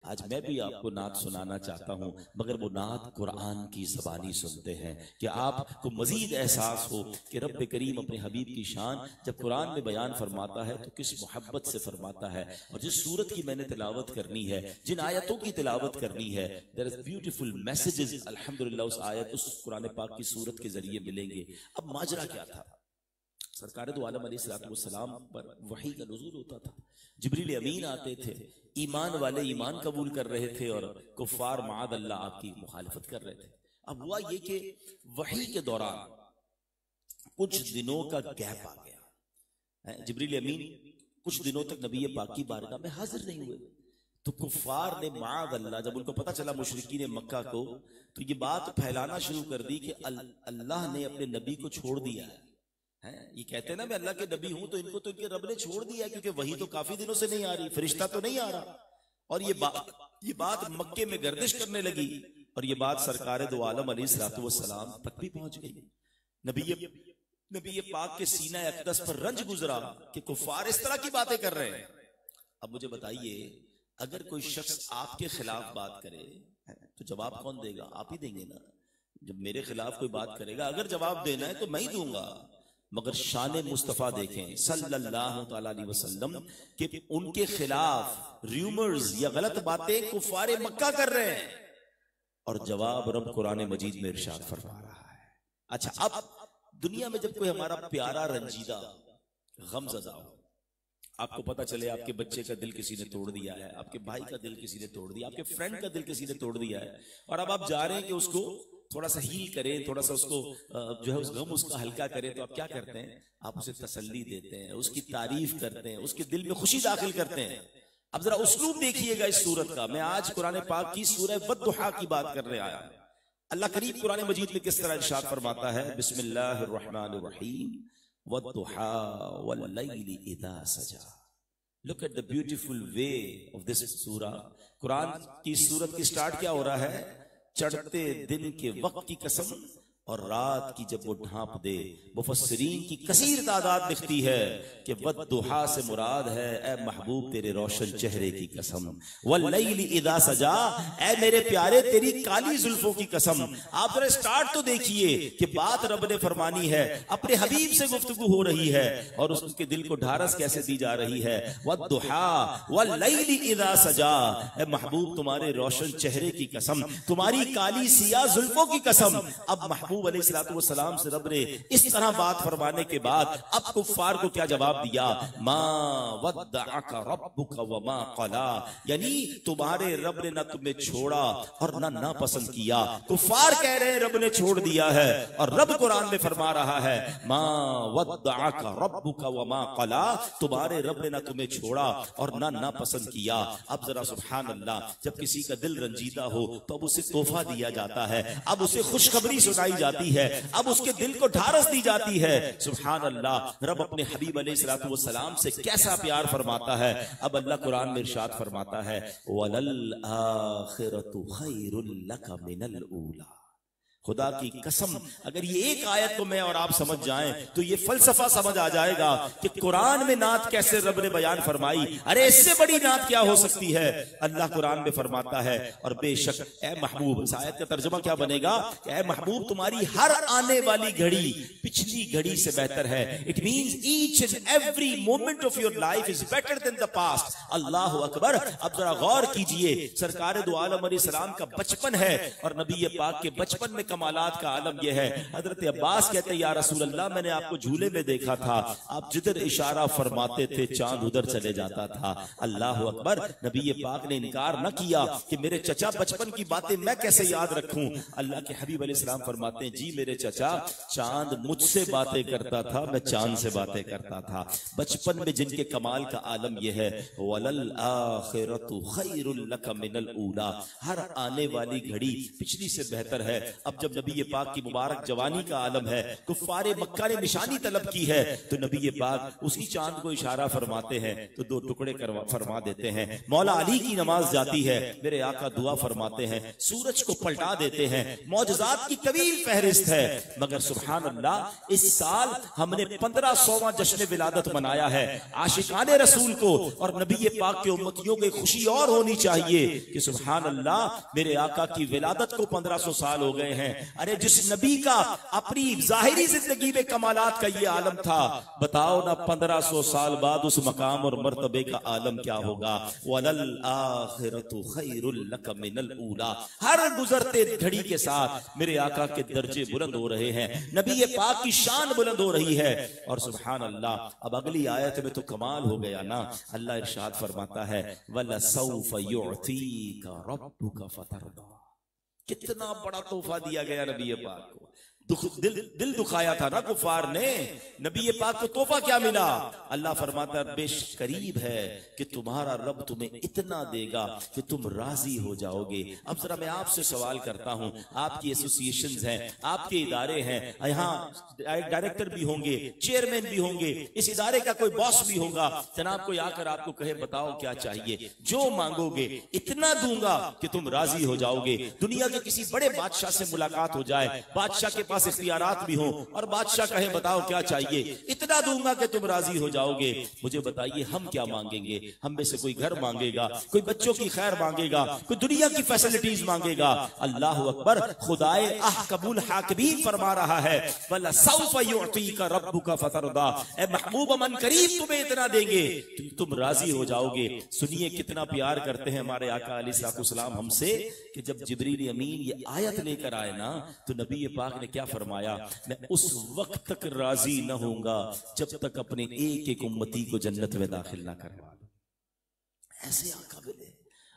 आज मैं भी आपको नात सुनाना चाहता हूँ, मगर वो नात कुरान की ज़बानी सुनते हैं कि आपको मजीद एहसास हो कि रब्ब करीम अपने हबीब की शान जब कुरान में बयान फरमाता है तो किस मोहब्बत से फरमाता है। और जिस सूरत की मैंने तिलावत करनी है, जिन आयतों की तिलावत करनी है, देयर इज ब्यूटीफुल मैसेजेस अल्हम्दुलिल्लाह उस आयत उस कुरान पाक की सूरत के जरिए मिलेंगे। अब माजरा क्या था? सरकार दो आलम अलैहिस्सलाम पर वही का नुज़ूल होता था, जिब्रील अमीन आते थे, ईमान वाले ईमान कबूल कर रहे थे और कुफ्फार माद अल्लाह आपकी मुखालिफत कर रहे थे। अब हुआ ये कि वही के दौरान कुछ दिनों का गैप आ गया। जिब्रील अमीन कुछ दिनों तक नबी पाक की बारगाह में हाजिर नहीं हुए, तो कुफ्फार ने माद अल्लाह, जब उनको पता चला मुशरिकीन मक्का को, तो ये बात फैलाना शुरू कर दी कि अल्लाह ने अपने नबी को छोड़ दिया है। ये कहते हैं ना मैं अल्लाह के नबी हूं, तो इनको तो इनके रब ने छोड़ दिया है, क्योंकि वही तो काफी दिनों से नहीं आ रही, फरिश्ता तो नहीं आ रहा। और ये बात मक्के में गर्दिश करने लगी और ये बात सरकार दो आलम अलैहिस्सलाम तक भी पहुंच गई। नबी पाक के सीना अक़दस पर रंज गुजरा कि कुफ्फार इस तरह की बातें कर रहे हैं। अब मुझे बताइए, अगर कोई शख्स आपके खिलाफ बात करे तो जवाब कौन देगा? आप ही देंगे ना। जब मेरे खिलाफ कोई बात करेगा, अगर जवाब देना है तो मैं ही दूंगा। मगर शान मुस्तफा देखें सल्लल्लाहु अलैहि वसल्लम कि उनके खिलाफ र्यूमर्स या गलत बातें कुफारे मक्का कर रहे हैं और जवाब रब कुरान मजीद में इरशाद फरमा रहा है। अच्छा, अब दुनिया में जब कोई हमारा प्यारा रंजीदा गमज़दा हो, आपको पता चले आपके बच्चे का दिल किसी ने तोड़ दिया है, आपके भाई का दिल किसी ने तोड़ दिया, आपके फ्रेंड का दिल किसी ने तोड़ दिया है, और अब आप जा रहे हैं कि उसको थोड़ा सा हील करें, थोड़ा सा उसको जो है उस गम उसका हल्का करें, तो आप क्या करते हैं? आप उसे तसल्ली देते हैं, उसकी तारीफ करते हैं, उसके दिल में खुशी दाखिल करते हैं। अब जरा उस्लूब देखिएगा इस सूरत का। मैं आज कुरान पाक की सूरह वद्दुहा की बात करने आया। अल्लाह करीम कुरान मजीद में किस तरह इरशाद फरमाता है, बिस्मिल्लाहिर रहमानिर रहीम वद्दुहा वल्लैलि इज़ा सजा। Look at the beautiful way of this सूरा। कुरान की सूरत की स्टार्ट क्या हो रहा है? चढ़ते दिन के वक्त की कसम और रात की जब वो ढांप दे। मुफस्सिरीन की कसीर तादाद लिखती है कि वद्दुहा से मुराद है ए महबूब तेरे रोशन चेहरे की कसम, वल्लैलि इज़ा सजा, ए मेरे प्यारे तेरी काली जुल्फों की कसम। आप जरा स्टार्ट तो देखिए कि बात रब ने फरमानी है, अपने हबीब से गुफ्तगू हो रही है और उसके दिल को ढारस कैसे दी जा रही है। वद्दुहा वल्लैलि इज़ा सजा, ए महबूब तुम्हारे रोशन चेहरे की कसम, तुम्हारी काली सिया जुल्फों की कसम। अब महबूब अलैहिस्सलाम से रब ने इस तरह बात फरमाने के बाद अब कुफ्फार को क्या जवाब दिया? मा वद्दअका रब्बुका वमा क़ला, यानी तुम्हारे रब ने ना तुम्हें छोड़ा और ना नापसंद किया। कुफ्फार कह रहे हैं रब ने छोड़ दिया है, और रब कुरान में फरमा रहा है मा वद्दअका रब्बुका वमा क़ला, तुम्हारे रब ने ना तुम्हें छोड़ा और ना नापसंद किया। अब जरा सुभान अल्लाह, जब किसी का दिल रंजीदा हो तो अब उसे तोहफा दिया जाता है, अब उसे खुशखबरी सुनाई जाती है, अब उसके दिल को ढारस दी जाती है। सुभान अल्लाह, रब अपने हबीब अलैहिस्सलाम से कैसा प्यार फरमाता है। अब अल्लाह कुरान में इरशाद फरमाता है वलल आखिरतु खैरुल लका मिनल ऊला। खुदा की कसम, अगर ये एक आयत को मैं और आप समझ जाएं तो ये फलसफा समझ आ जाएगा कि कुरान में नात कैसे रब ने बयान फरमाई। अरे इससे बड़ी नात क्या हो सकती है? अल्लाह कुरान में फरमाता है और बेशक ए महबूब, इस आयत का तर्जुमा क्या बनेगा? ए महबूब तुम्हारी हर आने वाली घड़ी पिछली घड़ी से बेहतर है। It means each and every moment of your life is better than the past. Allah अकबर। अब जरा गौर कीजिए, सरकार दो आलम अलैहिस्सलाम का बचपन है और नबी पाक के बचपन में कमालात का आलम यह है। हजरत अब्बास कहते हैं या रसूल अल्लाह, मैंने आपको झूले में देखा था, आप जिधर इशारा फरमाते थे चांद उधर चले जाता था। अल्लाह अकबर। नबी पाक ने इनकार न किया कि मेरे चचा बचपन की बातें मैं कैसे याद रखूं। अल्लाह के हबीब अलैहिस्सलाम फरमाते हैं जी मेरे चचा, चांद मुझसे बातें करता था, मैं चांद से बातें करता था। बचपन में जिनके कमाल का आलम यह है वलल आखिरतु खैरुल लका मिनल ऊला, हर आने वाली घड़ी पिछली से बेहतर है। अब अब जब नबी पाक की मुबारक जवानी का आलम है, कुफ्फारे मक्का ने निशानी तलब की है, तो नबी पाक उसी चांद को इशारा फरमाते हैं तो दो टुकड़े फरमा देते हैं। मौला अली की नमाज जाती है, मेरे आका दुआ फरमाते हैं, सूरज को पलटा देते हैं। मौजज़ात की तवील फहरिस्त है, मगर सुभान अल्लाह इस साल हमने 1500वां जश्न विलादत मनाया है आशिकाने रसूल को, और नबी पाक के उम्मतियों की खुशी और होनी चाहिए कि सुभान अल्लाह मेरे आका की विलादत को 1500 साल हो गए हैं। अरे जिस नबी का अपनी जाहिरी जिंदगी में कमालात का ये आलम था, बताओ ना 1500 साल बाद उस मकाम और मर्तबे का आलम क्या होगा। वलल आखिरतु खैरुल लक मिनल ऊला, हर गुजरते घड़ी के साथ मेरे आका के दर्जे बुलंद हो रहे हैं, नबी पाक की शान बुलंद हो रही है। और सुभान अल्लाह, अब अगली आयत में तो कमाल हो गया ना, अल्लाह इरशाद फरमाता है वलसौफ युअतीका रब्बुका फतरदा, कितना बड़ा तोहफा दिया गया नबी पाक को। दिल दुखाया था ना कुफार ने, नबी पाक को तोहफा क्या मिला। अल्लाह फरमाता है बेश करीब है कि तुम्हारा रब तुम्हें इतना देगा कि तुम राजी हो जाओगे। अब जरा मैं आपसे सवाल करता हूं, आपकी एसोसिएशंस हैं, आपके इदारे हैं, यहाँ डायरेक्टर भी होंगे, चेयरमैन भी होंगे, इस इदारे का कोई बॉस भी होगा, जनाब कोई आकर आपको कहे बताओ क्या चाहिए, जो मांगोगे इतना दूंगा कि तुम राजी हो जाओगे। दुनिया के किसी बड़े बादशाह से मुलाकात हो जाए, बादशाह के इख्तियारात भी हो, और बादशाह कहे बताओ क्या चाहिए, इतना दूंगा कि तुम राजी हो जाओगे। मुझे बताइए हम क्या मांगेंगे। हम में से कोई घर मांगेगा, कोई बच्चों की खैर मांगेगा, कोई दुनिया की फैसिलिटीज मांगेगा। अल्लाह अकबर, खुदाए अहकमुल हाकिमीन फरमा रहा है वला सौफ युअतीका रब्बुका फतरदा, ए महबूब मन करीब तुम्हें इतना देंगे तुम राजी हो जाओगे। सुनिए कितना प्यार करते हैं हमारे आका अलैहिस्सलाम हमसे, कि जब जिब्रील अमीन ये आयत लेकर आए ना, तो नबी पाक ने क्या फरमाया, मैं उस वक्त तक राजी न होऊंगा जब तक अपने एक एक उम्मती को जन्नत में दाखिल ना करवा लूं। ऐसे आका मिले,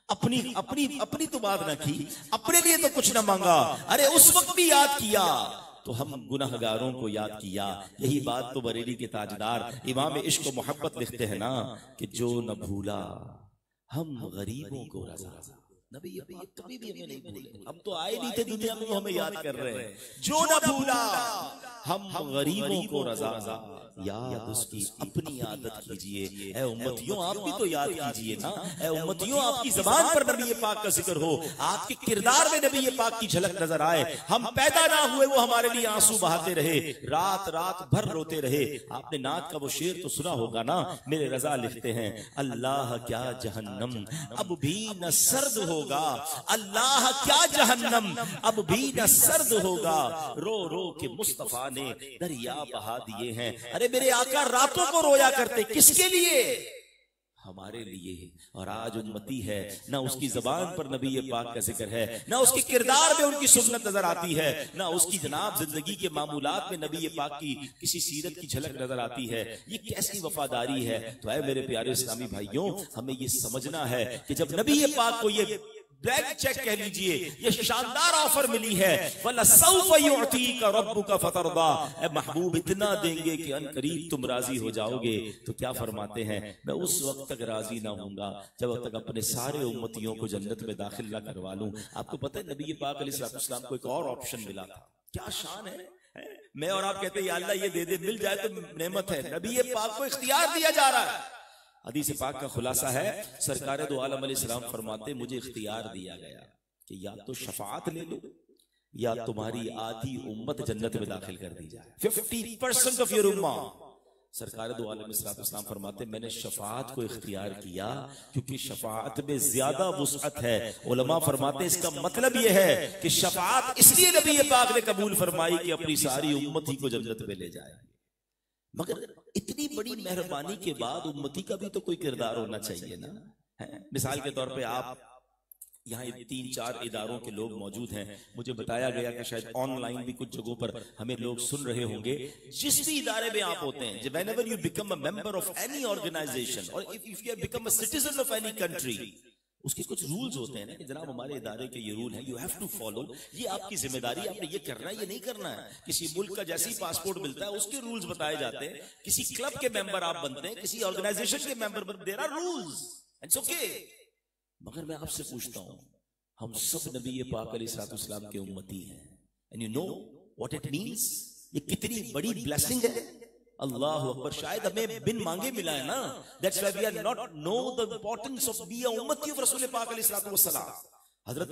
अपनी अपनी अपनी तो बात ना की, अपने लिए तो कुछ ना मांगा, अरे उस वक्त भी याद किया तो हम गुनाहगारों को याद किया। यही बात तो बरेली के ताजदार इमाम इश्क व मोहब्बत लिखते हैं ना, कि जो न भूला हम गरीबों को रजा, नबी कभी भी हमें नहीं भूले, हम तो आए नहीं थे दुनिया में, हमें याद कर रहे हैं। जो न भूला हम गरीबों को रजा, याद उसकी अपनी आदत कीजिए। ऐ उम्मतियों आप भी तो याद कीजिए ना, ऐ उम्मतियों आपकी ज़बान पर नबी पाक का जिक्र हो, आपके किरदार में नबी पाक की झलक नजर आए। हम पैदा ना हुए वो हमारे लिए आंसू बहाते रहे, रात रात भर रोते रहे। आपने नात का वो शेर तो सुना होगा ना, मेरे रजा लिखते हैं अल्लाह क्या जहन्नम अब भी न सर्द होगा, अल्लाह क्या जहन्नम अब भी न सर्द होगा, रो रो के मुस्तफा ने दरिया बहा दिए हैं। अरे मेरे आका रातों को रोया करते, किसके लिए, हमारे लिए। और आज उम्मती है ना, उसकी जबान पर नबी पाक का जिक्र है, ना उसके किरदार में उनकी सुन्नत नजर आती है, ना उसकी जनाब जिंदगी के मामूलात में नबी पाक की किसी सीरत की झलक नजर आती है। ये कैसी वफादारी है। तो है मेरे प्यारे इस्लामी भाइयों, हमें ये समझना है कि जब नबी पाक को ये ब्लैंक चेक कह लीजिए, ये शानदार ऑफर मिली है, वला सौफ युअतीका रब्बुका फतरदा, ए महबूब इतना देंगे कि अनकरीब तुम राजी हो जाओगे। तो क्या फरमाते हैं, मैं उस वक्त तक राजी ना होऊंगा जब तक अपने सारे उम्मतियों को जन्नत में दाखिल ना करवा लूं। आपको पता है नबी पाक अलैहिस्सलाम को एक और ऑप्शन मिला था, क्या शान है। मैं और आप कहते हैं या अल्लाह ये दे दे, मिल जाए तो नेमत है, नबी पाक को इख्तियार दिया जा रहा है। हदीस पाक का खुलासा है, सरकार दो आलम अलैहिस्सलाम फरमाते मुझे इख्तियार दिया गया कि या तो शफाअत ले लो या तुम्हारी आधी उम्मत जन्नत में दाखिल कर दी जाए, 50% ऑफ योर उम्मा। सरकार दो आलम अलैहिस्सलाम फरमाते मैंने शफाअत को इख्तियार किया क्योंकि शफाअत में ज्यादा वुसअत है। उलमा फरमाते इसका मतलब यह है कि शफाअत इसलिए नबी पाक ने कबूल फरमाई कि अपनी सारी उम्मत ही को जन्नत में ले जाए। मगर इतनी बड़ी मेहरबानी के बाद उम्मती का भी तो कोई किरदार होना चाहिए ना। है? मिसाल के तौर पे आप यहाँ 3-4 इदारों के लोग मौजूद हैं, मुझे बताया गया कि शायद ऑनलाइन भी कुछ जगहों पर हमें लोग सुन रहे होंगे। जिस भी इदारे में आप होते हैं, whenever you become a member of any organization or if you have become a citizen of any country, उसके कुछ रूल्स होते हैं ना कि जनाब हमारे इदारे के ये रूल है, यू हैव टू फॉलो, ये आपकी जिम्मेदारी, आपने ये करना है, ये नहीं करना है। किसी मुल्क का जैसे ही पासपोर्ट मिलता है उसके रूल्स बताए जाते हैं, किसी क्लब के मेंबर आप बनते हैं, किसी ऑर्गेनाइजेशन के member, there are rules, it's okay. मगर मैं आपसे पूछता हूं, हम सब नबी पाक अलैहिस्सलाम के उम्मती हैं, and you know what it means, ये कितनी बड़ी ब्लेसिंग है। अल्लाह अकबर, शायद हमें बिन मांगे मिला है ना। That's why we are not know the importance of be a उम्मती ऑफ रसूल पाक अलैहि सलातु वस्सलाम। हजरत